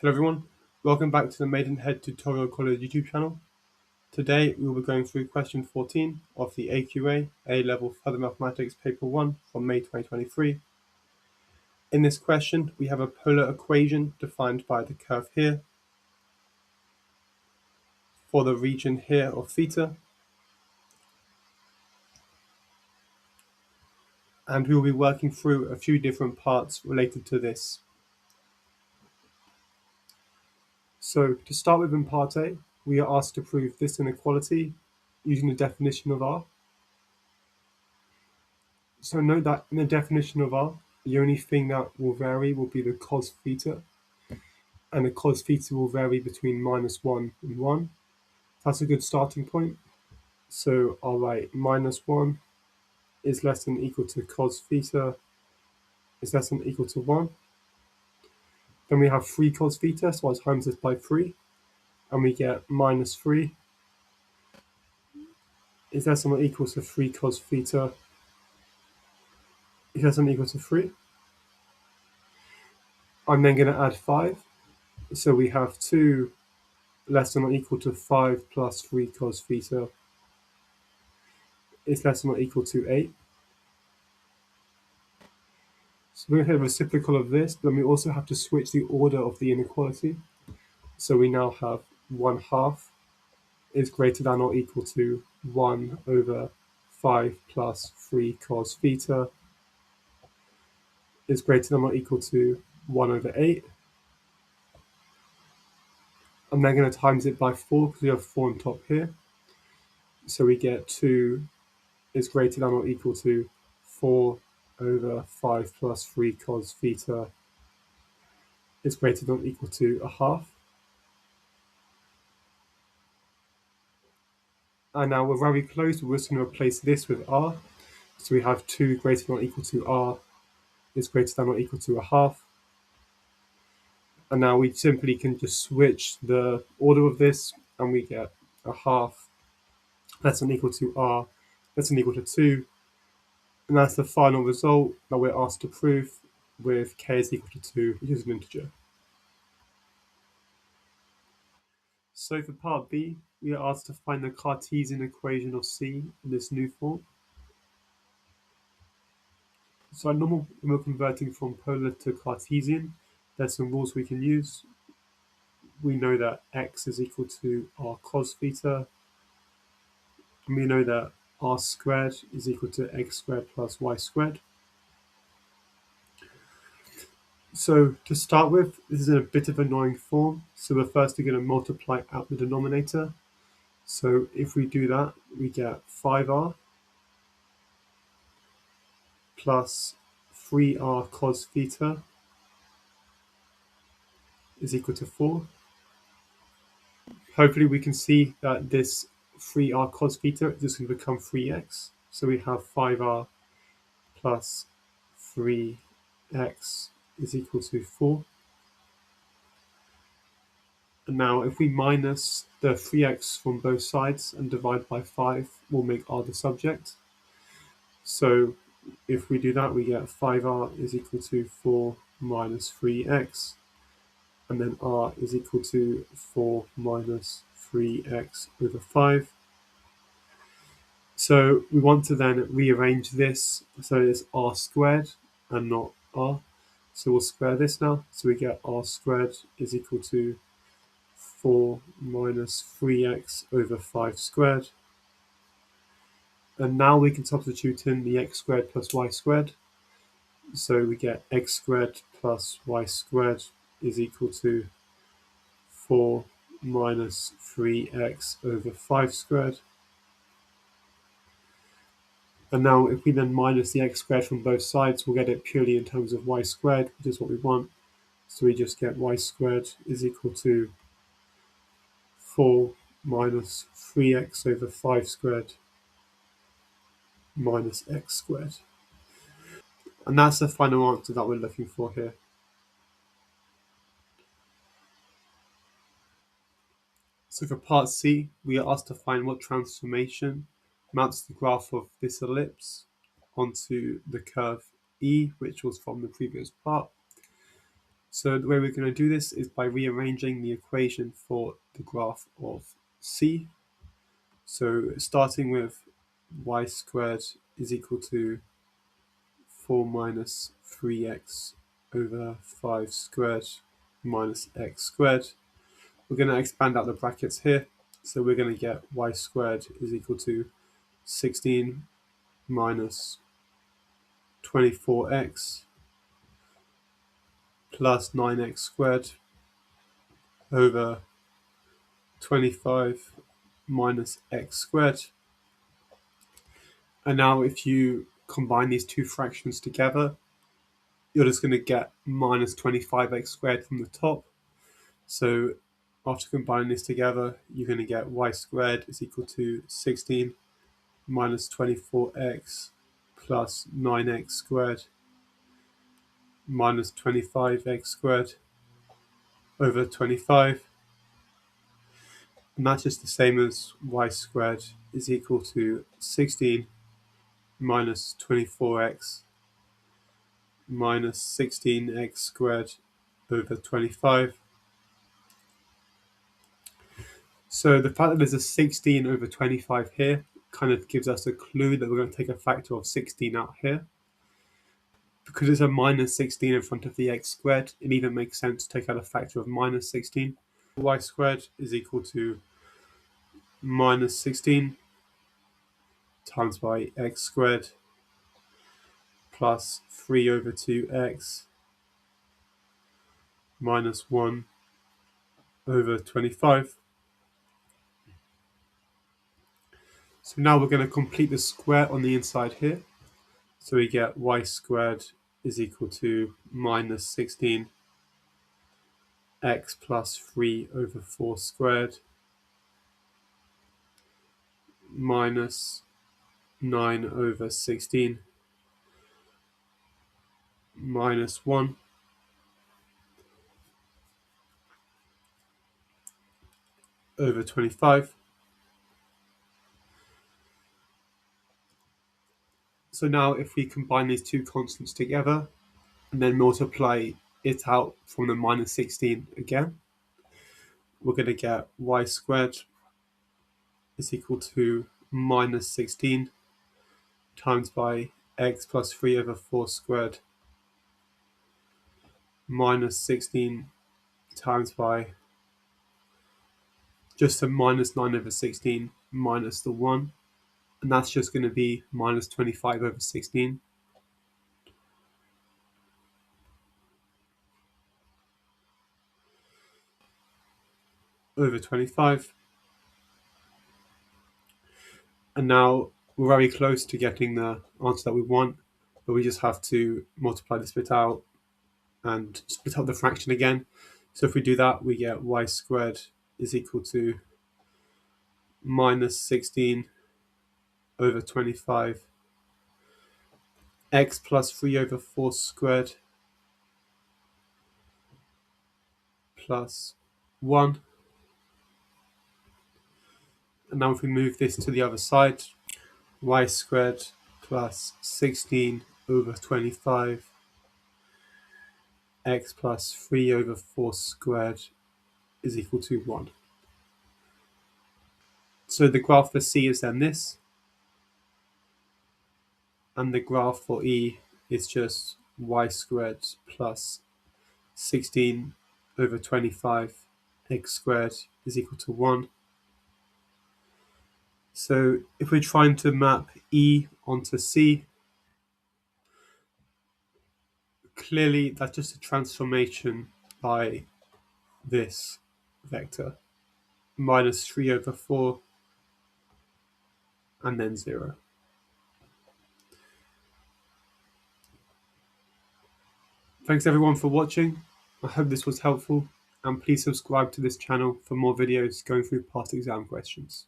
Hello everyone, welcome back to the Maidenhead Tutorial College YouTube channel. Today we will be going through question 14 of the AQA A-Level Further Mathematics Paper 1 from May 2023. In this question we have a polar equation defined by the curve here for the region here of theta, and we will be working through a few different parts related to this. So to start with, in part A, we are asked to prove this inequality using the definition of R. So note that in the definition of R, the only thing that will vary will be the cos theta, and the cos theta will vary between -1 and 1. That's a good starting point. So I'll write -1 is less than or equal to cos theta is less than or equal to 1. Then we have 3 cos theta, so I'll times this by 3, and we get -3 is less than or equal to 3 cos theta is less than or equal to 3. I'm then going to add 5. So we have 2 less than or equal to 5 plus 3 cos theta is less than or equal to 8. So we're going to have a reciprocal of this, then we also have to switch the order of the inequality. So we now have 1/2 is greater than or equal to 1 over 5 plus 3 cos theta is greater than or equal to 1 over 8. I'm then going to times it by 4 because we have 4 on top here. So we get 2 is greater than or equal to 4 over 5 plus 3 cos theta is greater than or equal to 1/2. And now we're very close, we're just going to replace this with r. So we have 2 greater than or equal to r is greater than or equal to 1/2. And now we simply can just switch the order of this, and we get 1/2 less than or equal to r less than or equal to 2. And that's the final result that we're asked to prove with k is equal to 2, which is an integer. So for part B, we are asked to find the Cartesian equation of C in this new form. So normal, when we're converting from polar to Cartesian, there's some rules we can use. We know that x is equal to r cos theta, and we know that r squared is equal to x squared plus y squared. So to start with, this is in a bit of annoying form. So we're first going to multiply out the denominator. So if we do that, we get 5r plus 3r cos theta is equal to 4. Hopefully we can see that this 3r cos theta is just going to become 3x. So we have 5r plus 3x is equal to 4. And now if we minus the 3x from both sides and divide by 5, we'll make r the subject. So if we do that, we get 5r is equal to 4 minus 3x. And then r is equal to 4 minus 3x over 5. So we want to then rearrange this so it's r squared and not r. So we'll square this now. So we get r squared is equal to 4 minus 3x over 5 squared. And now we can substitute in the x squared plus y squared. So we get x squared plus y squared is equal to 4 minus 3x over 5 squared. And now if we then minus the x squared from both sides, we'll get it purely in terms of y squared, which is what we want. So we just get y squared is equal to 4 minus 3x over 5 squared minus x squared. And that's the final answer that we're looking for here. So for part C, we are asked to find what transformation maps the graph of this ellipse onto the curve E, which was from the previous part. So the way we're going to do this is by rearranging the equation for the graph of C. So starting with y squared is equal to 4 minus 3x over 5 squared minus x squared. We're going to expand out the brackets here. So we're going to get y squared is equal to 16 minus 24x plus 9x squared over 25 minus x squared. And now if you combine these two fractions together, you're just going to get minus 25x squared from the top. So after combining this together, you're going to get y squared is equal to 16 minus 24x plus 9x squared minus 25x squared over 25. And that's just the same as y squared is equal to 16 minus 24x minus 16x squared over 25. So the fact that there's a 16 over 25 here kind of gives us a clue that we're going to take a factor of 16 out here. Because it's a minus 16 in front of the x squared, it even makes sense to take out a factor of minus 16. Y squared is equal to minus 16 times by x squared plus 3 over 2x minus 1 over 25. So now we're going to complete the square on the inside here. So we get y squared is equal to minus 16 x plus 3 over 4 squared minus 9 over 16 minus 1 over 25. So now if we combine these two constants together and then multiply it out from the minus 16 again, we're going to get y squared is equal to minus 16 times by x plus 3 over 4 squared minus 16 times by just a minus 9 over 16 minus the 1, and that's just going to be minus 25 over 16. Over 25. And now we're very close to getting the answer that we want, but we just have to multiply this bit out and split up the fraction again. So if we do that, we get y squared is equal to minus 16 over 25 x plus 3 over 4 squared plus 1. And now if we move this to the other side, y squared plus 16 over 25 x plus 3 over 4 squared is equal to 1. So the graph for C is then this, and the graph for E is just y squared plus 16 over 25 x squared is equal to 1. So if we're trying to map E onto C, clearly that's just a transformation by this vector, minus 3 over 4 and then 0. Thanks everyone for watching. I hope this was helpful, and please subscribe to this channel for more videos going through past exam questions.